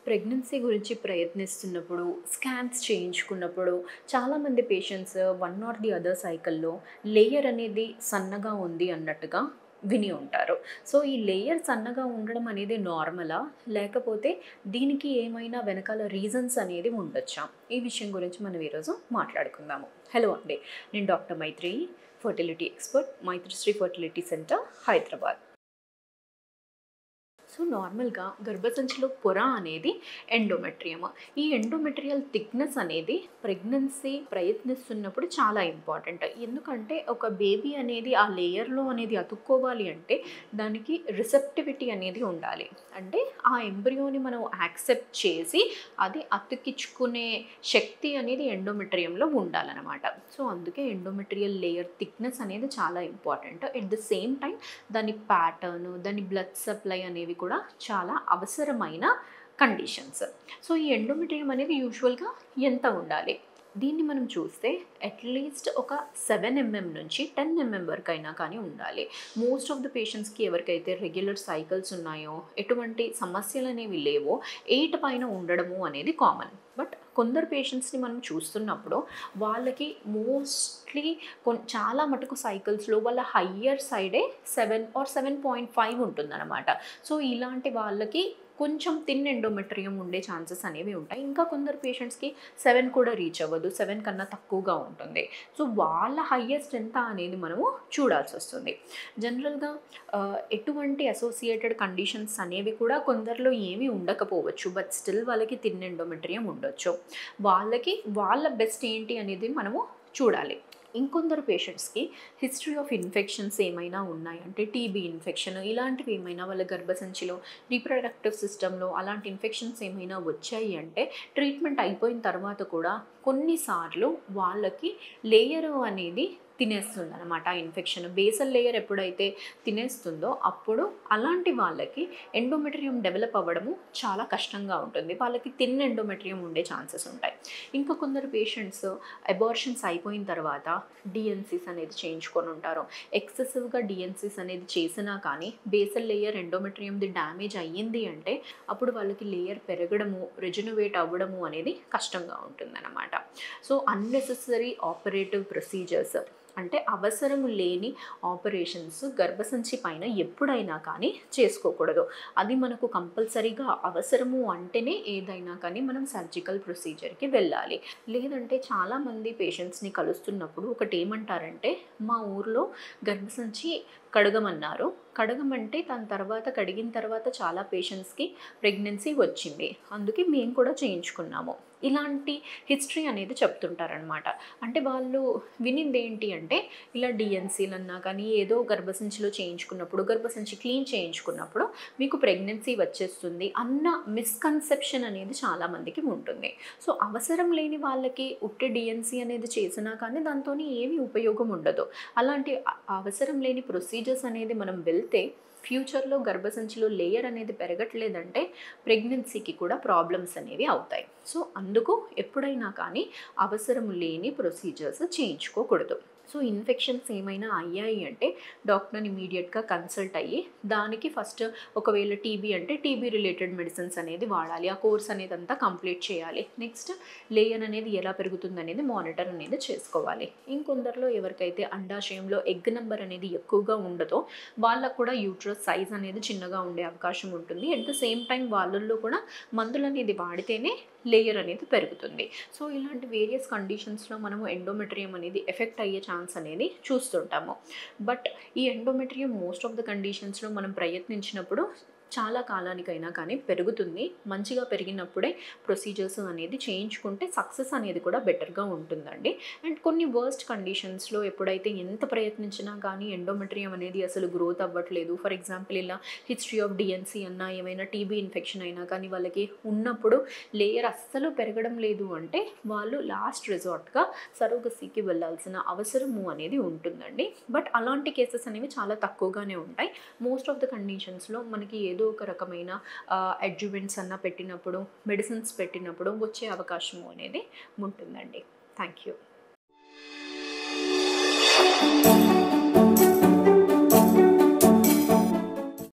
Pregnancy గురించి ప్రయత్నిస్తున్నప్పుడు, scans చేయించుకున్నప్పుడు చాలామంది patients one or the other సైకిల్‌లో లేయర్ అనేది సన్నగా ఉంది అన్నట్టుగా విని ఉంటారు. సో, ఈ లేయర్ సన్నగా ఉండడం అనేది నార్మలా? లేకపోతే దీనికి ఏమైనా వెనకాల రీజన్స్ అనేది ఉండొచ్చా? ఈ విషయం గురించి మనం ఈరోజు మాట్లాడుకుందాము. హలో అండి. నేను doctor Maitreyi, fertility expert, Maitrisri fertility centre, Hyderabad. So నార్మల్‌గా గర్భసంచిలో పొర అనేది ఎండోమెట్రియం. ఈ ఎండోమెట్రియల్ థిక్‌నెస్ అనేది ప్రెగ్నెన్సీ ప్రయత్నిస్తున్నప్పుడు చాలా ఇంపార్టెంట్. ఎందుకంటే ఒక బేబీ అనేది ఆ లేయర్‌లో అనేది అతుక్కోవాలి అంటే దానికి రిసెప్టివిటీ అనేది ఉండాలి. అంటే ఆ ఎంబ్రియోని మనం యాక్సెప్ట్ చేసి అది అతికించుకునే శక్తి అనేది ఎండోమెట్రియంలో ఉండాలనమాట. సో అందుకే ఎండోమెట్రియల్ లేయర్ థిక్‌నెస్ అనేది చాలా important. At the same time దాని ప్యాటర్న్, దాని బ్లడ్ సప్లై అనేవి కూడా చాలా అవసరమైన కండిషన్స్. సో ఈ ఎండోమెట్రియం అనేది యూజువల్‌గా ఎంత ఉండాలి? దీన్ని మనం చూస్తే అట్‌లీస్ట్ ఒక 7 నుంచి 10 వరకైనా కానీ ఉండాలి. మోస్ట్ ఆఫ్ ద పేషెంట్స్‌కి ఎవరికైతే రెగ్యులర్ సైకిల్స్ ఉన్నాయో, ఎటువంటి సమస్యలనేవి లేవో 8 పైన ఉండడము అనేది కామన్. బట్ కొందరు పేషెంట్స్‌ని మనం చూస్తున్నప్పుడు వాళ్ళకి మోస్ట్‌లీ చాలా మటుకు సైకిల్స్‌లో వాళ్ళ హయ్యర్ సైడే 7 ఆర్ 7.5 ఉంటుందన్నమాట. సో ఇలాంటి వాళ్ళకి కొంచెం థిన్ ఎండోమెట్రియం ఉండే ఛాన్సెస్ అనేవి ఉంటాయి. ఇంకా కొందరు పేషెంట్స్‌కి 7 కూడా రీచ్ అవ్వదు. 7 కన్నా తక్కువగా ఉంటుంది. సో వాళ్ళ హైయెస్ట్ ఎంత అనేది మనము చూడాల్సొస్తుంది. జనరల్‌గా ఎటువంటి అసోసియేటెడ్ కండిషన్స్ అనేవి కూడా కొందరిలో ఏమీ ఉండకపోవచ్చు. బట్ స్టిల్ వాళ్ళకి థిన్ ఎండోమెట్రియం ఉండొచ్చు. వాళ్ళకి వాళ్ళ బెస్ట్ ఏంటి అనేది మనము చూడాలి. ఇంకొందరు పేషెంట్స్‌కి హిస్టరీ ఆఫ్ ఇన్ఫెక్షన్స్ ఏమైనా ఉన్నాయి అంటే టీబీ ఇన్ఫెక్షన్ ఇలాంటివి ఏమైనా వాళ్ళ గర్భసంచిలో రీప్రొడక్టివ్ సిస్టమ్‌లో అలాంటి ఇన్ఫెక్షన్స్ ఏమైనా వచ్చాయి అంటే ట్రీట్మెంట్ అయిపోయిన తర్వాత కూడా కొన్నిసార్లు వాళ్ళకి లేయర్ అనేది తినేస్తుందనమాట. ఆ ఇన్ఫెక్షన్ బేసల్ లేయర్ ఎప్పుడైతే తినేస్తుందో అప్పుడు అలాంటి వాళ్ళకి ఎండోమెట్రియం డెవలప్ అవ్వడము చాలా కష్టంగా ఉంటుంది. వాళ్ళకి థిన్ ఎండోమెట్రియం ఉండే ఛాన్సెస్ ఉంటాయి. ఇంకా కొందరు పేషెంట్స్ అబార్షన్స్ అయిపోయిన తర్వాత డిఎన్సీస్ అనేది చేయించుకొని ఉంటారు. ఎక్సెసివ్‌గా డిఎన్సీస్ అనేది చేసినా కానీ బేసల్ లేయర్ ఎండోమెట్రియంది డ్యామేజ్ అయ్యింది అంటే అప్పుడు వాళ్ళకి లేయర్ పెరగడము, రెజెనరేట్ అవ్వడము అనేది కష్టంగా ఉంటుందన్నమాట. సో అన్నెసెసరీ ఆపరేటివ్ ప్రొసీజర్స్ అంటే అవసరము లేని ఆపరేషన్స్ గర్భసంచి పైన ఎప్పుడైనా కానీ చేసుకోకూడదు. అది మనకు కంపల్సరీగా అవసరము అంటేనే ఏదైనా కానీ మనం సర్జికల్ ప్రొసీజర్‌కి వెళ్ళాలి. లేదంటే చాలామంది పేషెంట్స్‌ని కలుస్తున్నప్పుడు ఒకటి ఏమంటారంటే మా ఊర్లో గర్భసంచి కడగమన్నారు. కడగమంటే దాని తర్వాత కడిగిన తర్వాత చాలా పేషెంట్స్‌కి ప్రెగ్నెన్సీ వచ్చింది. అందుకే మేము కూడా చేయించుకున్నాము. ఇలాంటి హిస్టరీ అనేది చెప్తుంటారనమాట. అంటే వాళ్ళు వినింది ఏంటి అంటే ఇలా డిఎన్సీలన్నా కానీ ఏదో గర్భసంచిలో చేయించుకున్నప్పుడు గర్భసంచి క్లీన్ చేయించుకున్నప్పుడు మీకు ప్రెగ్నెన్సీ వచ్చేస్తుంది అన్న మిస్కన్సెప్షన్ అనేది చాలామందికి ఉంటుంది. సో అవసరం లేని వాళ్ళకి ఉట్టి డిఎన్సీ అనేది చేసినా కానీ దాంతోని ఏమీ ఉపయోగం ఉండదు. అలాంటి అవసరం లేని ప్రొసీజర్స్ అనేది మనం వెళ్తే ఫ్యూచర్లో గర్భసంచిలో లేయర్ అనేది పెరగట్లేదంటే ప్రెగ్నెన్సీకి కూడా ప్రాబ్లమ్స్ అనేవి అవుతాయి. సో అందుకు ఎప్పుడైనా కానీ అవసరం లేని ప్రొసీజర్స్ చేయించుకోకూడదు. సో ఇన్ఫెక్షన్స్ ఏమైనా అయ్యాయి అంటే డాక్టర్ని ఇమీడియట్గా కన్సల్ట్ అయ్యి దానికి ఫస్ట్ ఒకవేళ టీబీ అంటే టీబీ రిలేటెడ్ మెడిసిన్స్ అనేది వాడాలి. ఆ కోర్స్ అనేది అంతా కంప్లీట్ చేయాలి. నెక్స్ట్ లేయర్ అనేది ఎలా పెరుగుతుంది అనేది మానిటర్ అనేది చేసుకోవాలి. ఇంకొందరిలో ఎవరికైతే అండాశయంలో ఎగ్ నెంబర్ అనేది ఎక్కువగా ఉండదో వాళ్ళకు కూడా యూట్రస్ సైజ్ అనేది చిన్నగా ఉండే అవకాశం ఉంటుంది. అట్ ద సేమ్ టైం వాళ్ళల్లో కూడా మందులు అనేది వాడితేనే లేయర్ అనేది పెరుగుతుంది. సో ఇలాంటి వేరియస్ కండిషన్స్లో మనము ఎండోమెట్రియం అనేది ఎఫెక్ట్ అయ్యే ఛాన్స్ అనేది చూస్తుంటాము. బట్ ఈ ఎండోమెట్రియం మోస్ట్ ఆఫ్ ద కండిషన్స్లో మనం ప్రయత్నించినప్పుడు చాలా కాలానికైనా కానీ పెరుగుతుంది. మంచిగా పెరిగినప్పుడే ప్రొసీజర్స్ అనేది చేయించుకుంటే సక్సెస్ అనేది కూడా బెటర్గా ఉంటుందండి. అండ్ కొన్ని వర్స్ట్ కండిషన్స్లో ఎప్పుడైతే ఎంత ప్రయత్నించినా కానీ ఎండోమెట్రియం అనేది అసలు గ్రోత్ అవ్వట్లేదు. ఫర్ ఎగ్జాంపుల్ ఇలా హిస్టరీ ఆఫ్ డిఎన్సీ అన్నా ఏమైనా టీబీ ఇన్ఫెక్షన్ అయినా కానీ వాళ్ళకి ఉన్నప్పుడు లేయర్ అస్సలు పెరగడం లేదు అంటే వాళ్ళు లాస్ట్ రిసార్ట్గా సరోగసీకి వెళ్ళాల్సిన అవసరము అనేది ఉంటుందండి. బట్ అలాంటి కేసెస్ అనేవి చాలా తక్కువగానే ఉంటాయి. మోస్ట్ ఆఫ్ ద కండిషన్స్లో మనకి ఏదో ఒక రకమైన అడ్జువెంట్స్ అన్న పెట్టినప్పుడు మెడిసిన్స్ పెట్టినప్పుడు వచ్చే అవకాశము అనేది ఉంటుందండి. Thank you.